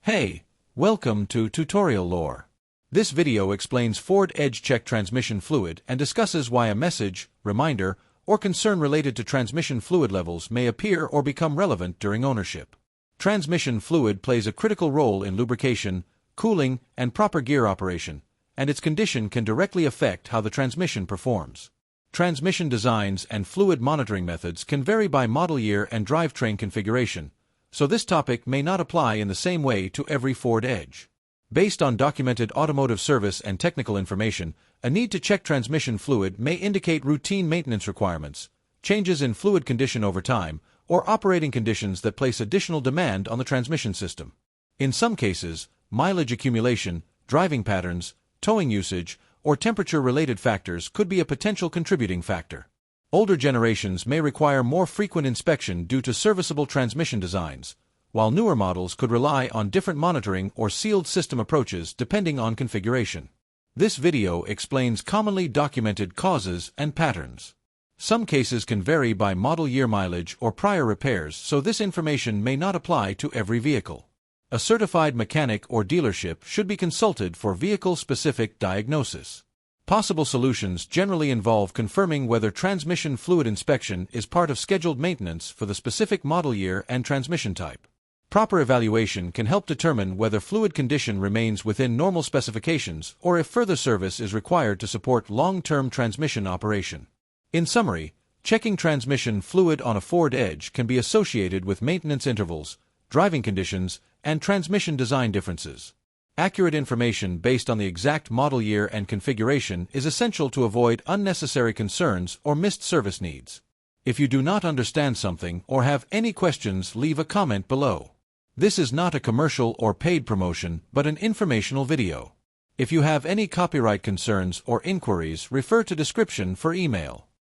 Hey, welcome to Tutorial Lore. This video explains Ford Edge Check transmission fluid and discusses why a message, reminder, or concern related to transmission fluid levels may appear or become relevant during ownership. Transmission fluid plays a critical role in lubrication, cooling, and proper gear operation, and its condition can directly affect how the transmission performs. Transmission designs and fluid monitoring methods can vary by model year and drivetrain configuration, so this topic may not apply in the same way to every Ford Edge. Based on documented automotive service and technical information, a need to check transmission fluid may indicate routine maintenance requirements, changes in fluid condition over time, or operating conditions that place additional demand on the transmission system. In some cases, mileage accumulation, driving patterns, towing usage, or temperature-related factors could be a potential contributing factor. Older generations may require more frequent inspection due to serviceable transmission designs, while newer models could rely on different monitoring or sealed system approaches depending on configuration. This video explains commonly documented causes and patterns. Some cases can vary by model year mileage or prior repairs, so this information may not apply to every vehicle. A certified mechanic or dealership should be consulted for vehicle-specific diagnosis. Possible solutions generally involve confirming whether transmission fluid inspection is part of scheduled maintenance for the specific model year and transmission type. Proper evaluation can help determine whether fluid condition remains within normal specifications or if further service is required to support long-term transmission operation. In summary, checking transmission fluid on a Ford Edge can be associated with maintenance intervals, driving conditions, and transmission design differences. Accurate information based on the exact model year and configuration is essential to avoid unnecessary concerns or missed service needs. If you do not understand something or have any questions, leave a comment below. This is not a commercial or paid promotion, but an informational video. If you have any copyright concerns or inquiries, refer to description for email.